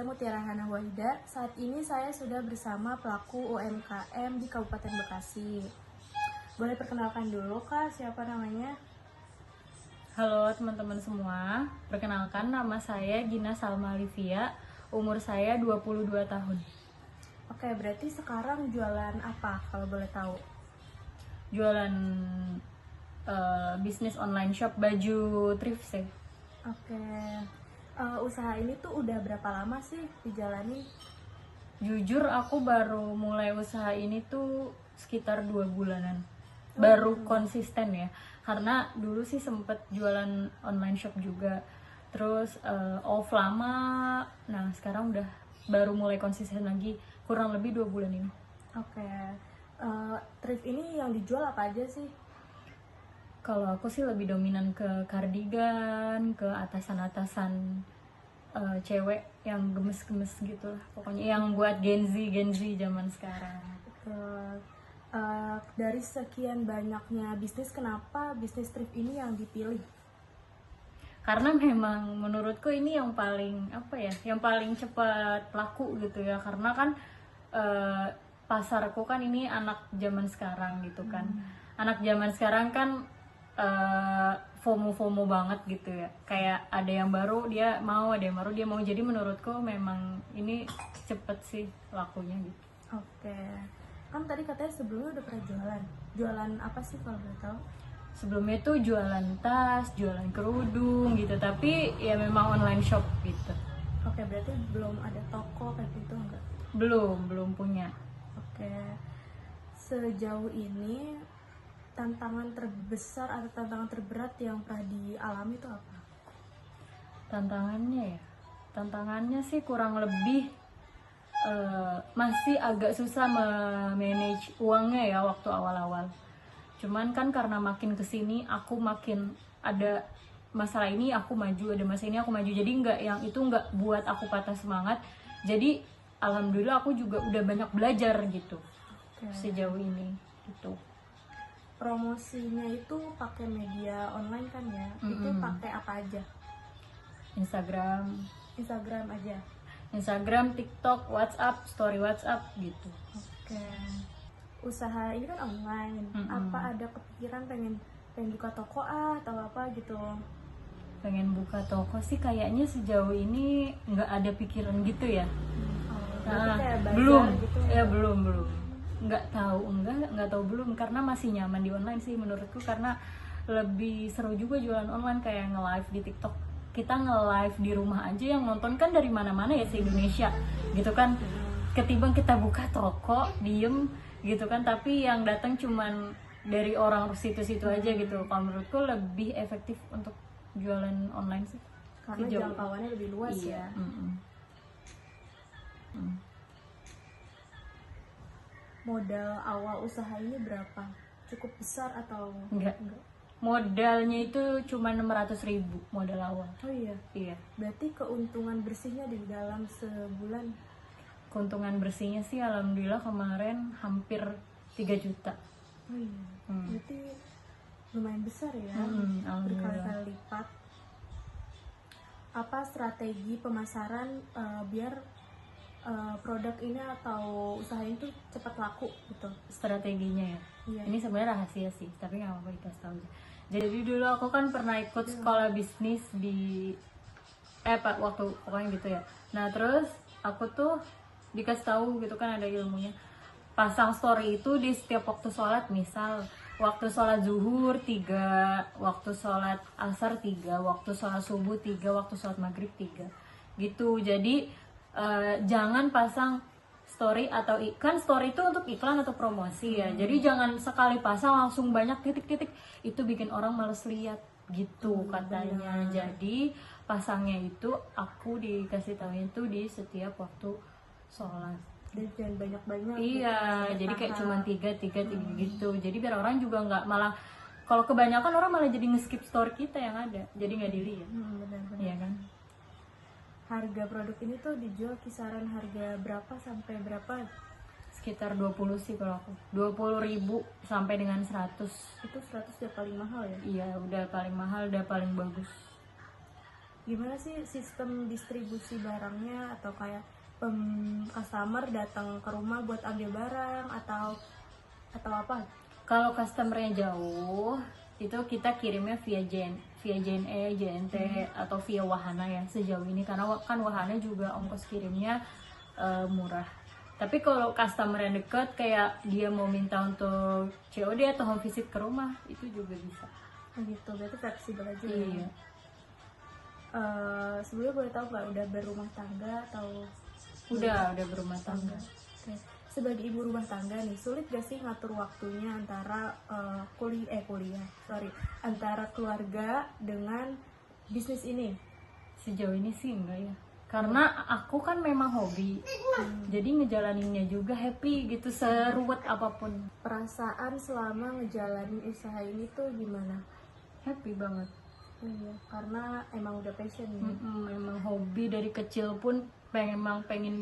Mutiara Hana Wahida. Saat ini saya sudah bersama pelaku UMKM di Kabupaten Bekasi. Boleh perkenalkan dulu Kak, siapa namanya? Halo teman-teman semua, perkenalkan nama saya Gina Salma Livia, umur saya 22 tahun. Oke, berarti sekarang jualan apa kalau boleh tahu? Jualan bisnis online shop baju thrift sih. Oke, usaha ini tuh udah berapa lama sih dijalani? Jujur aku baru mulai usaha ini tuh sekitar 2 bulanan. Baru konsisten ya, karena dulu sih sempet jualan online shop juga. Terus off lama, nah sekarang udah baru mulai konsisten lagi, kurang lebih 2 bulan ini. Oke, thrift ini yang dijual apa aja sih? Kalau aku sih lebih dominan ke kardigan, ke atasan-atasan cewek yang gemes-gemes gitu lah. Pokoknya yang buat Gen Z zaman sekarang. Dari sekian banyaknya bisnis, kenapa bisnis thrift ini yang dipilih? Karena memang menurutku ini yang paling yang paling cepat laku gitu ya. Karena kan pasarku kan ini anak zaman sekarang gitu kan. Anak zaman sekarang kan FOMO banget gitu ya, kayak ada yang baru dia mau, jadi menurutku memang ini cepet sih lakunya gitu. Oke, kan tadi katanya sebelumnya udah pernah jualan apa sih kalau boleh tahu? Sebelumnya tuh jualan tas, jualan kerudung gitu, tapi ya memang online shop gitu. Oke, berarti belum ada toko kayak gitu enggak? Belum punya. Oke, sejauh ini tantangan terbesar atau tantangan terberat yang pernah dialami itu apa? Tantangannya sih kurang lebih masih agak susah manage uangnya ya waktu awal-awal. Cuman kan karena makin kesini aku makin ada masalah ini aku maju, ada masalah ini aku maju, jadi nggak buat aku patah semangat. Jadi alhamdulillah aku juga udah banyak belajar gitu. Sejauh ini gitu. Promosinya itu pakai media online kan ya? Itu pakai apa aja? Instagram aja. Instagram, TikTok, WhatsApp, story WhatsApp gitu. Oke. Usaha ini kan online. Apa ada kepikiran pengen buka toko atau apa gitu? Pengen buka toko sih kayaknya sejauh ini nggak ada pikiran gitu ya. Belum gitu, ya belum nggak tahu belum, karena masih nyaman di online sih menurutku, karena lebih seru juga jualan online, kayak nge-live di TikTok. Kita nge-live di rumah aja, yang nonton kan dari mana-mana ya se-Indonesia gitu kan, ketimbang kita buka toko diem gitu kan, tapi yang datang cuman dari orang situ-situ aja gitu. Kalau menurutku lebih efektif untuk jualan online sih, karena jangkauannya lebih luas. Iya. Ya. Modal awal usaha ini berapa? Cukup besar atau enggak? Modalnya itu cuma 600.000 modal awal. Oh iya? Iya. Berarti keuntungan bersihnya di dalam sebulan? Keuntungan bersihnya sih alhamdulillah kemarin hampir 3 juta. Oh iya. Berarti lumayan besar ya? Berkali-kali lipat. Apa strategi pemasaran biar produk ini atau usaha itu cepat laku gitu? Strateginya ya? Iya. Ini sebenarnya rahasia sih, tapi nggak apa-apa dikasih tahu aja. Jadi dulu aku kan pernah ikut sekolah bisnis di waktu pokoknya gitu ya. Nah terus aku tuh dikasih tahu gitu kan, ada ilmunya. Pasang story itu di setiap waktu sholat, misal waktu sholat zuhur 3, waktu sholat asar 3, waktu sholat subuh 3, waktu sholat maghrib 3 gitu. Jadi jangan pasang story atau kan story itu untuk iklan atau promosi ya. Jadi jangan sekali pasang langsung banyak titik-titik, itu bikin orang males lihat gitu katanya. Jadi pasangnya itu aku dikasih tahu itu di setiap waktu sholat. Dan jangan banyak-banyak. Iya, jadi kayak cuma 3 gitu. Jadi biar orang juga nggak malah, kalau kebanyakan orang malah jadi nge-skip story kita yang ada, jadi nggak dilihat. Benar-benar. Iya kan? Harga produk ini tuh dijual kisaran harga berapa sampai berapa? Sekitar 20 sih kalau aku. 20.000 sampai dengan 100. Itu 100 udah paling mahal ya? Iya, udah paling mahal, udah paling bagus. gimana sih sistem distribusi barangnya, atau kayak customer datang ke rumah buat ambil barang atau apa? Kalau customernya jauh, itu kita kirimnya via JNE, JNT atau via Wahana ya sejauh ini, karena kan Wahana juga ongkos kirimnya murah. Tapi kalau customer yang dekat kayak dia mau minta untuk COD atau home visit ke rumah, itu juga bisa. Gitu, berarti fleksibel aja ya. Iya. Sebelumnya boleh tahu nggak udah berumah tangga atau Udah berumah tangga. Oke. Sebagai ibu rumah tangga nih, sulit gak sih ngatur waktunya antara antara keluarga dengan bisnis ini? Sejauh ini sih enggak ya. Karena aku kan memang hobi. Jadi ngejalaninnya juga happy gitu, seruwet apapun. Perasaan selama ngejalanin usaha ini tuh gimana? Happy banget. Iya, karena emang udah passion ya. Emang hobi dari kecil pun pengen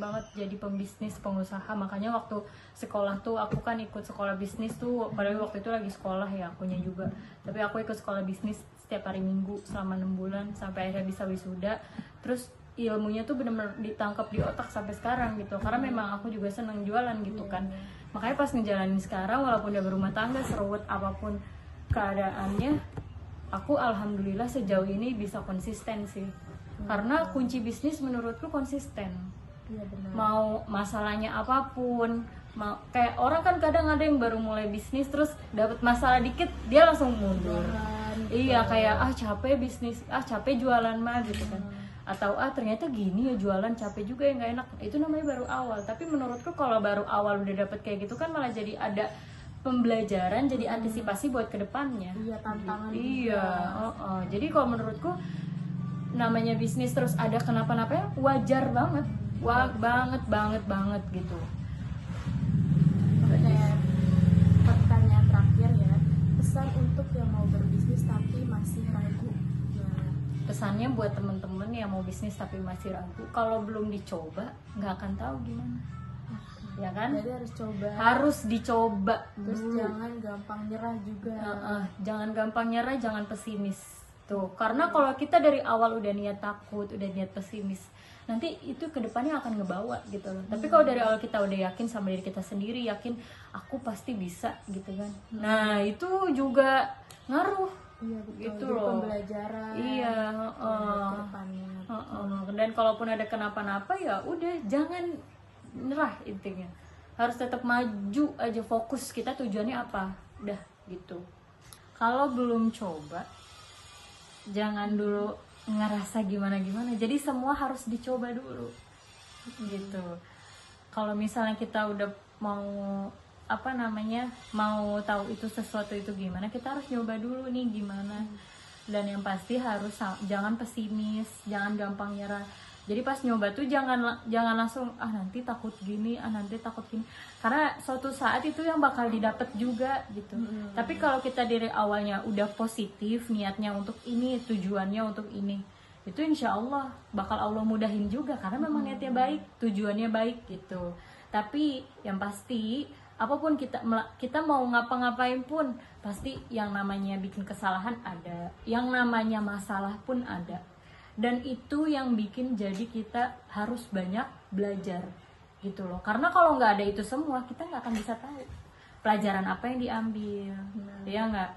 banget jadi pembisnis, pengusaha. Makanya waktu sekolah tuh aku kan ikut sekolah bisnis tuh, padahal waktu itu lagi sekolah ya akunya juga, tapi aku ikut sekolah bisnis setiap hari Minggu selama 6 bulan sampai akhirnya bisa wisuda. Terus ilmunya tuh bener-bener ditangkap di otak sampai sekarang gitu, karena memang aku juga seneng jualan gitu kan. Makanya pas ngejalanin sekarang, walaupun udah berumah tangga, seruwet apapun keadaannya, aku alhamdulillah sejauh ini bisa konsisten sih. Karena kunci bisnis menurutku konsisten. Iya benar. Mau masalahnya apapun, kayak orang kan kadang ada yang baru mulai bisnis terus dapat masalah dikit dia langsung mundur. Iya, kayak capek bisnis, capek jualan mah gitu kan. Atau ternyata gini ya jualan, capek juga ya, nggak enak. Itu namanya baru awal. Tapi menurutku kalau baru awal udah dapet kayak gitu kan malah jadi ada pembelajaran, jadi antisipasi buat kedepannya. Iya, tantangan. Iya, jadi kalau menurutku namanya bisnis terus ada kenapa-napa ya wajar banget. banget gitu. Oke, pertanyaan terakhir ya, pesan untuk yang mau berbisnis tapi masih ragu. Pesannya buat temen-temen yang mau bisnis tapi masih ragu, kalau belum dicoba nggak akan tahu gimana. Ya kan? Jadi harus coba. Harus dicoba. Terus jangan gampang nyerah juga. Jangan gampang nyerah, jangan pesimis. Tuh, karena kalau kita dari awal udah niat takut, udah niat pesimis, nanti itu kedepannya akan ngebawa gitu loh. Tapi kalau dari awal kita udah yakin sama diri kita sendiri, yakin aku pasti bisa gitu kan. Nah itu juga ngaruh. Iya betul. Gitu jadi loh. Pembelajaran. Iya. Kedepannya. Dan kalaupun ada kenapa-napa ya udah jangan nyerah intinya. Harus tetap maju aja, fokus kita tujuannya apa. Udah gitu. Kalau belum coba, jangan dulu ngerasa gimana-gimana. Jadi semua harus dicoba dulu. Gitu. Kalau misalnya kita udah mau mau tahu itu sesuatu itu gimana, kita harus nyoba dulu nih gimana. Dan yang pasti harus jangan pesimis, jangan gampang nyerah. Jadi pas nyoba tuh jangan langsung nanti takut gini, nanti takut gini. Karena suatu saat itu yang bakal didapat juga gitu. Tapi kalau kita dari awalnya udah positif niatnya untuk ini, tujuannya untuk ini, itu insya Allah bakal Allah mudahin juga karena memang niatnya baik, tujuannya baik gitu. Tapi yang pasti apapun kita mau ngapa-ngapain pun pasti yang namanya bikin kesalahan ada, yang namanya masalah pun ada. Dan itu yang bikin jadi kita harus banyak belajar gitu loh. Karena kalau nggak ada itu semua, kita nggak akan bisa tahu pelajaran apa yang diambil. Ya nggak,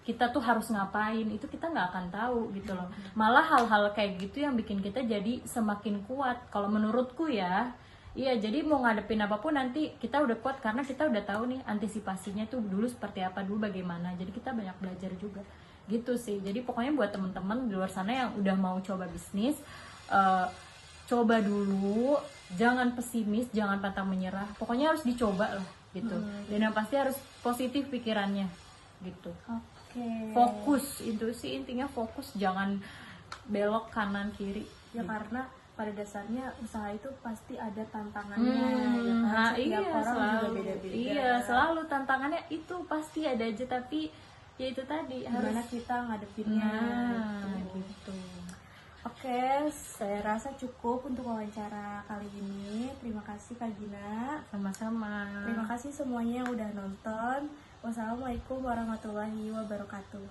kita tuh harus ngapain, itu kita nggak akan tahu gitu loh. Malah hal-hal kayak gitu yang bikin kita jadi semakin kuat. Kalau menurutku ya, iya, jadi mau ngadepin apapun nanti kita udah kuat karena kita udah tahu nih antisipasinya tuh dulu seperti apa, dulu bagaimana. Jadi kita banyak belajar juga. Gitu sih. Jadi pokoknya buat temen-temen di luar sana yang udah mau coba bisnis, coba dulu, jangan pesimis, jangan pantang menyerah. Pokoknya harus dicoba lah gitu. Dan yang pasti harus positif pikirannya gitu. Fokus, itu sih intinya fokus, jangan belok kanan kiri. Ya gitu. Karena pada dasarnya usaha itu pasti ada tantangannya. Setiap orang selalu, juga beda-beda. Iya, selalu tantangannya itu pasti ada aja, tapi ya itu tadi gimana harus kita ngadepinnya. Gitu. Oke, saya rasa cukup untuk wawancara kali ini. Terima kasih Kak Gina. Sama-sama. Terima kasih semuanya yang udah nonton. Wassalamualaikum warahmatullahi wabarakatuh.